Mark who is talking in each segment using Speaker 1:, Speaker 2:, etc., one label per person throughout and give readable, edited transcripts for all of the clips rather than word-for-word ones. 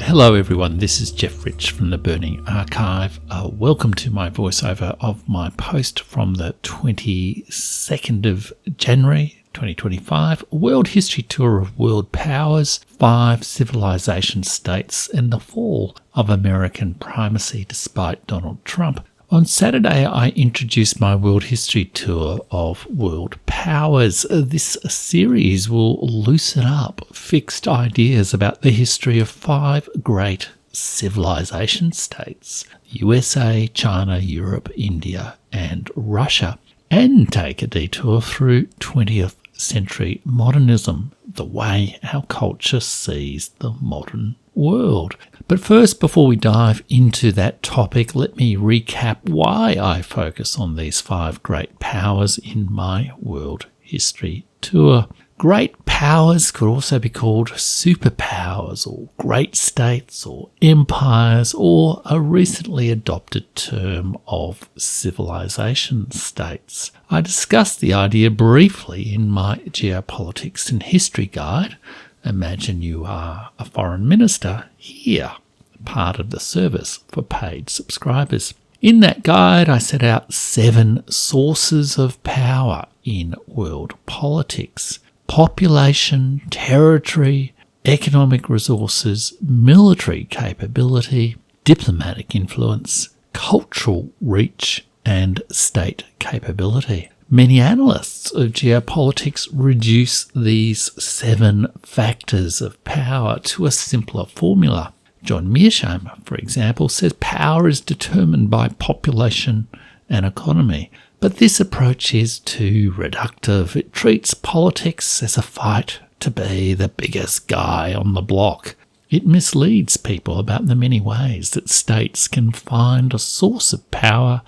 Speaker 1: Hello everyone, this is Jeff Rich from the Burning Archive. Welcome to my voiceover of my post from the 22nd of January 2025, a world history tour of world powers, 5 civilization states, and the fall of American primacy despite Donald Trump. On Saturday, I introduced my world history tour of world powers. This series will loosen up fixed ideas about the history of 5 great civilization states: USA, China, Europe, India, and Russia, and take a detour through 20th century modernism, the way our culture sees the modern world. But first, before we dive into that topic, let me recap why I focus on these 5 great powers in my world history tour. Great powers could also be called superpowers, or great states, or empires, or a recently adopted term of civilization states. I discussed the idea briefly in my Geopolitics and History guide. Imagine you are a foreign minister here, part of the service for paid subscribers. In that guide, I set out 7 sources of power in world politics: population, territory, economic resources, military capability, diplomatic influence, cultural reach, and state capability. Many analysts of geopolitics reduce these 7 factors of power to a simpler formula. John Mearsheimer, for example, says power is determined by population and economy. But this approach is too reductive. It treats politics as a fight to be the biggest guy on the block. It misleads people about the many ways that states can find a source of power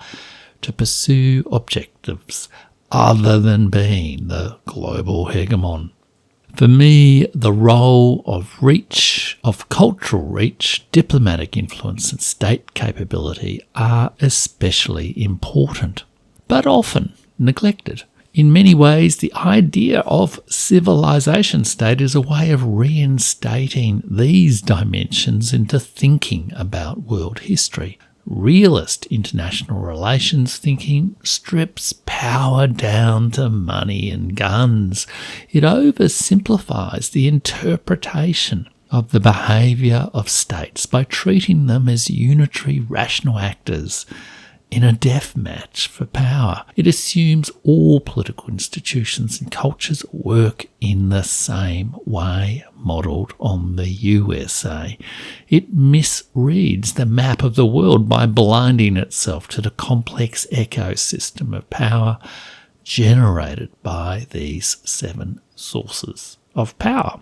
Speaker 1: to pursue objectives other than being the global hegemon. For me, the role of reach, of cultural reach, diplomatic influence, and state capability are especially important, but often neglected. In many ways, the idea of civilization state is a way of reinstating these dimensions into thinking about world history. Realist international relations thinking strips power down to money and guns. It oversimplifies the interpretation of the behaviour of states by treating them as unitary rational actors in a death match for power. It assumes all political institutions and cultures work in the same way, modelled on the USA. It misreads the map of the world by blinding itself to the complex ecosystem of power generated by these 7 sources of power.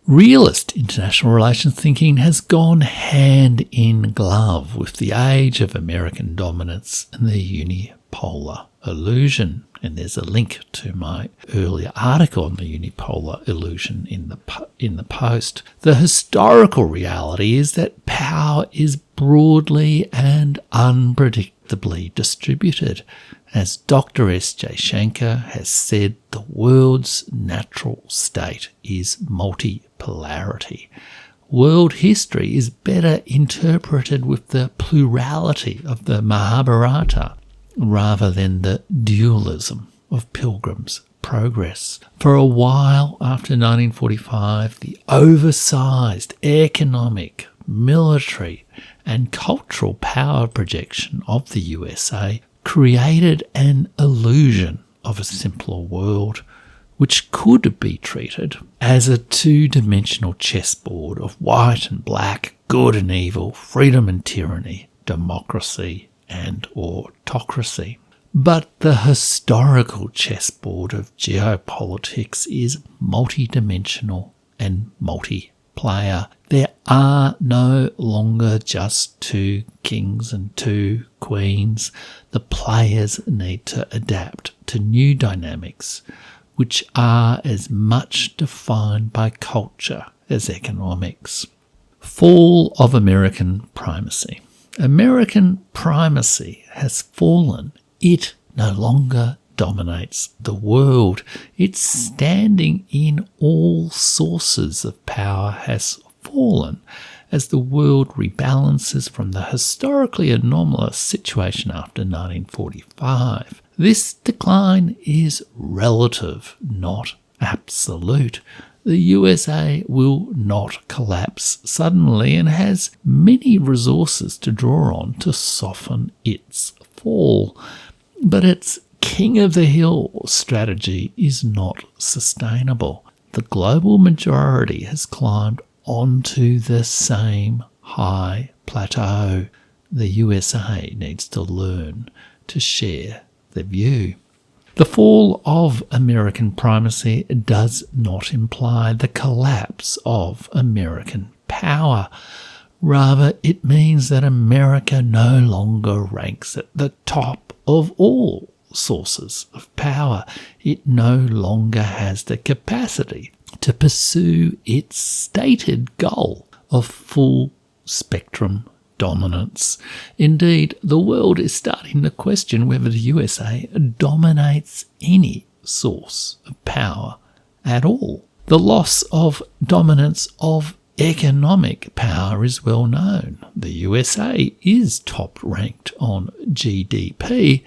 Speaker 1: Realist international relations thinking has gone hand in glove with the age of American dominance and the unipolar illusion. And there's a link to my earlier article on the unipolar illusion in the post. The historical reality is that power is broadly and unpredictably distributed. As Dr. S. Jaishankar has said, the world's natural state is multipolarity. World history is better interpreted with the plurality of the Mahabharata rather than the dualism of Pilgrim's Progress. For a while after 1945, the oversized economic, military, and cultural power projection of the USA created an illusion of a simpler world, which could be treated as a 2-dimensional chessboard of white and black, good and evil, freedom and tyranny, democracy and autocracy. But the historical chessboard of geopolitics is multidimensional and multiplayer. There are no longer just 2 kings and 2 queens. The players need to adapt to new dynamics, which are as much defined by culture as economics. Fall of American primacy. American primacy has fallen. It no longer dominates the world. Its standing in all sources of power has fallen, as the world rebalances from the historically anomalous situation after 1945. This decline is relative, not absolute. The USA will not collapse suddenly and has many resources to draw on to soften its fall. But its king of the hill strategy is not sustainable. The global majority has climbed onto the same high plateau. The USA needs to learn to share the view. The fall of American primacy does not imply the collapse of American power. Rather, it means that America no longer ranks at the top of all sources of power. It no longer has the capacity to pursue its stated goal of full spectrum dominance. Indeed, the world is starting to question whether the USA dominates any source of power at all. The loss of dominance of economic power is well known. The USA is top ranked on GDP,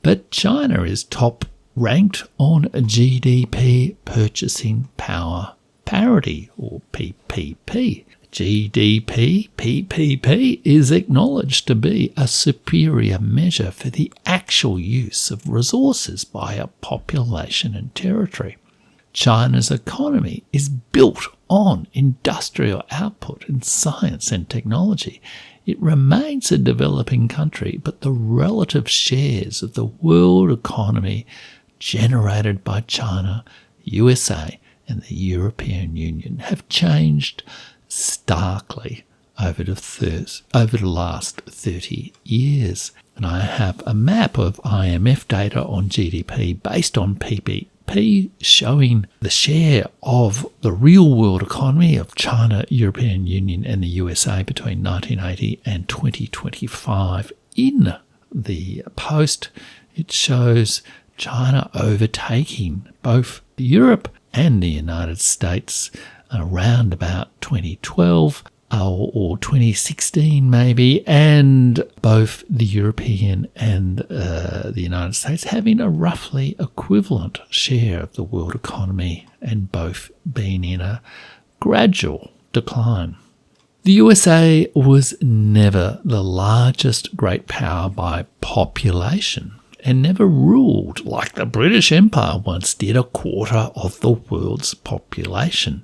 Speaker 1: but China is top ranked on GDP purchasing power parity, or PPP. PPP is acknowledged to be a superior measure for the actual use of resources by a population and territory. China's economy is built on industrial output in science and technology. It remains a developing country, but the relative shares of the world economy generated by China, USA, and the European Union have changed starkly over the last 30 years. And I have a map of IMF data on GDP based on PPP showing the share of the real world economy of China, European Union and the USA between 1980 and 2025. In the post, it shows China overtaking both Europe and the United States around about 2012 or 2016 maybe, and both the European and the United States having a roughly equivalent share of the world economy and both being in a gradual decline. The USA was never the largest great power by population and never ruled like the British Empire once did a quarter of the world's population.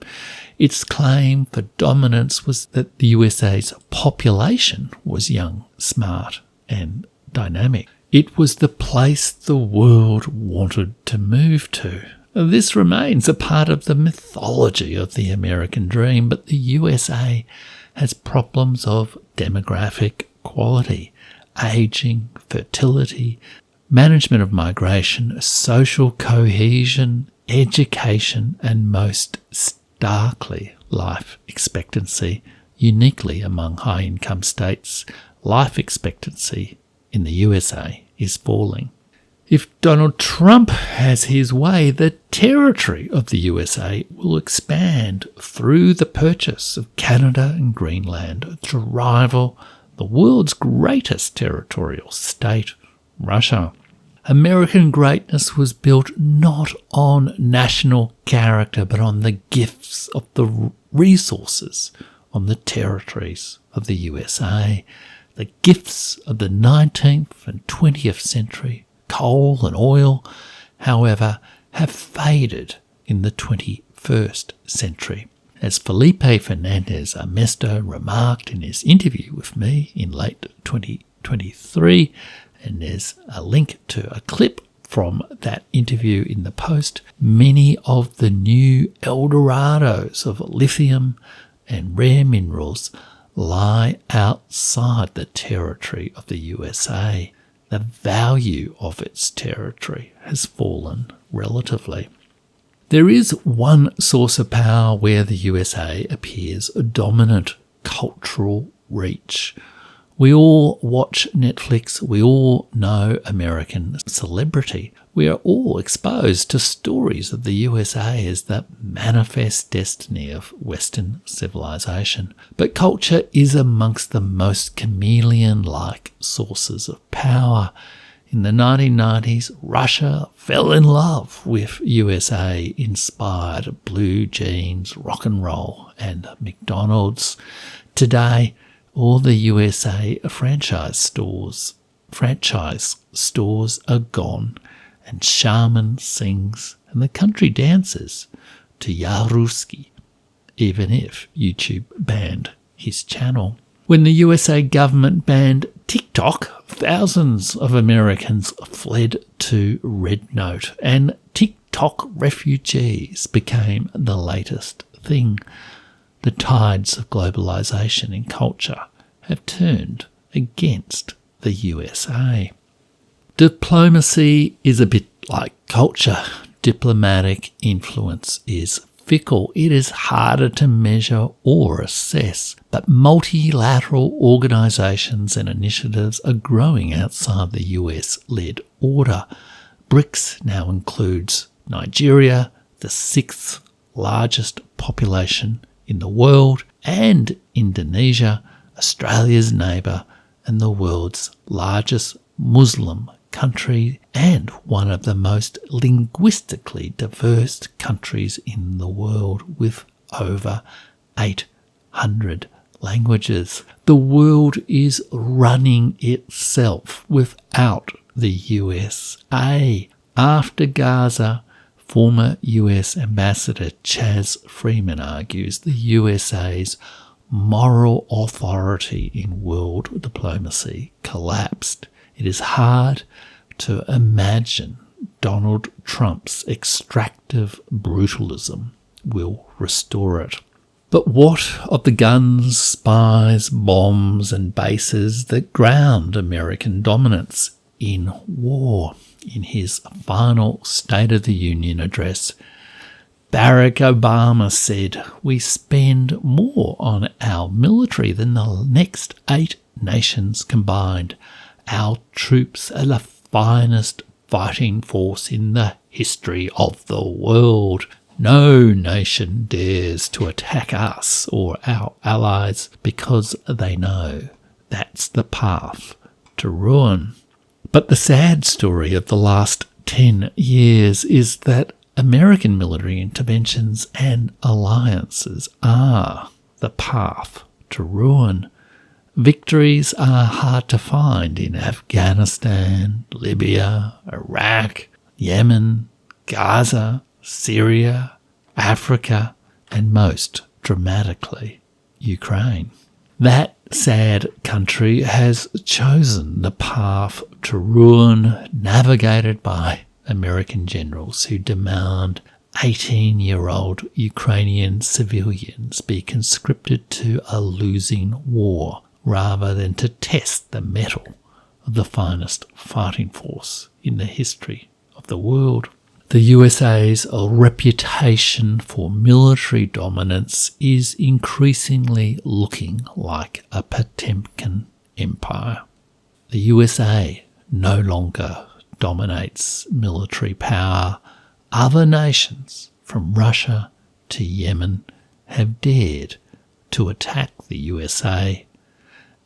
Speaker 1: Its claim for dominance was that the USA's population was young, smart, and dynamic. It was the place the world wanted to move to. This remains a part of the mythology of the American dream, but the USA has problems of demographic quality, ageing, fertility, management of migration, social cohesion, education, and most starkly, life expectancy. Uniquely among high-income states, life expectancy in the USA is falling. If Donald Trump has his way, the territory of the USA will expand through the purchase of Canada and Greenland to rival the world's greatest territorial state, Russia. American greatness was built not on national character, but on the gifts of the resources on the territories of the USA. The gifts of the 19th and 20th century, coal and oil, however, have faded in the 21st century. As Felipe Fernandez Armesto remarked in his interview with me in late 2023, and there's a link to a clip from that interview in the post, many of the new Eldorados of lithium and rare minerals lie outside the territory of the USA. The value of its territory has fallen relatively. There is one source of power where the USA appears dominant: cultural reach. We all watch Netflix, we all know American celebrity. We are all exposed to stories of the USA as the manifest destiny of Western civilization. But culture is amongst the most chameleon-like sources of power. In the 1990s, Russia fell in love with USA-inspired blue jeans, rock and roll, and McDonald's. Today, all the USA franchise stores are gone, and Shaman sings and the country dances to Yaruski, even if YouTube banned his channel. When the USA government banned TikTok, thousands of Americans fled to Red Note, and TikTok refugees became the latest thing. The tides of globalization in culture have turned against the USA. Diplomacy is a bit like culture. Diplomatic influence is fickle. It is harder to measure or assess, but multilateral organisations and initiatives are growing outside the US-led order. BRICS now includes Nigeria, the sixth largest population in the world, and Indonesia, Australia's neighbour and the world's largest Muslim country and one of the most linguistically diverse countries in the world with over 800 languages. The world is running itself without the USA. After Gaza, former US Ambassador Chaz Freeman argues the USA's moral authority in world diplomacy collapsed. It is hard to imagine Donald Trump's extractive brutalism will restore it. But what of the guns, spies, bombs and bases that ground American dominance in war? In his final State of the Union address, Barack Obama said, "We spend more on our military than the next 8 nations combined. Our troops are the finest fighting force in the history of the world. No nation dares to attack us or our allies because they know that's the path to ruin." But the sad story of the last 10 years is that American military interventions and alliances are the path to ruin. Victories are hard to find in Afghanistan, Libya, Iraq, Yemen, Gaza, Syria, Africa, and most dramatically, Ukraine. That sad country has chosen the path to ruin navigated by American generals who demand 18-year-old Ukrainian civilians be conscripted to a losing war rather than to test the mettle of the finest fighting force in the history of the world. The USA's reputation for military dominance is increasingly looking like a Potemkin empire. The USA no longer dominates military power. Other nations, from Russia to Yemen, have dared to attack the USA,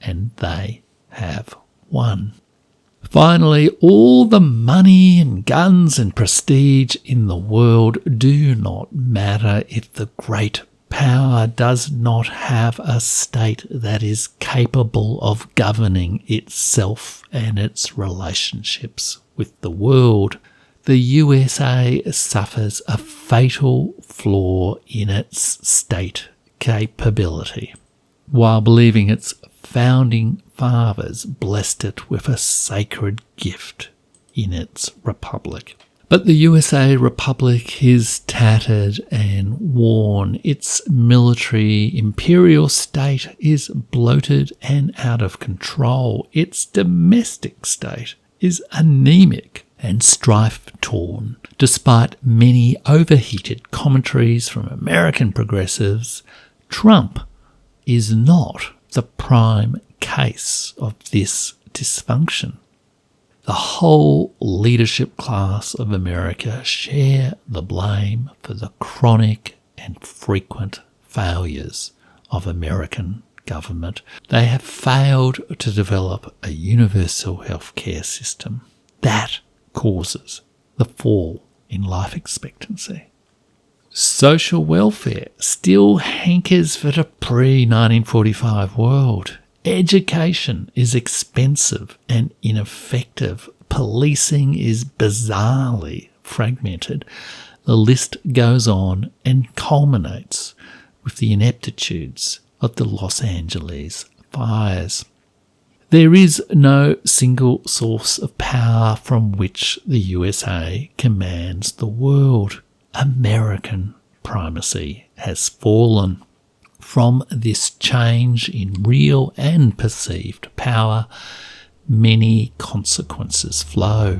Speaker 1: and they have won. Finally, all the money and guns and prestige in the world do not matter if the great power does not have a state that is capable of governing itself and its relationships with the world. The USA suffers a fatal flaw in its state capability, while believing its founding fathers blessed it with a sacred gift in its republic. But the USA Republic is tattered and worn. Its military imperial state is bloated and out of control. Its domestic state is anemic and strife-torn. Despite many overheated commentaries from American progressives, Trump is not the prime case of this dysfunction. The whole leadership class of America share the blame for the chronic and frequent failures of American government. They have failed to develop a universal healthcare system. That causes the fall in life expectancy. Social welfare still hankers for the pre-1945 world. Education is expensive and ineffective. Policing is bizarrely fragmented. The list goes on and culminates with the ineptitudes of the Los Angeles fires. There is no single source of power from which the USA commands the world. American primacy has fallen. From this change in real and perceived power, many consequences flow.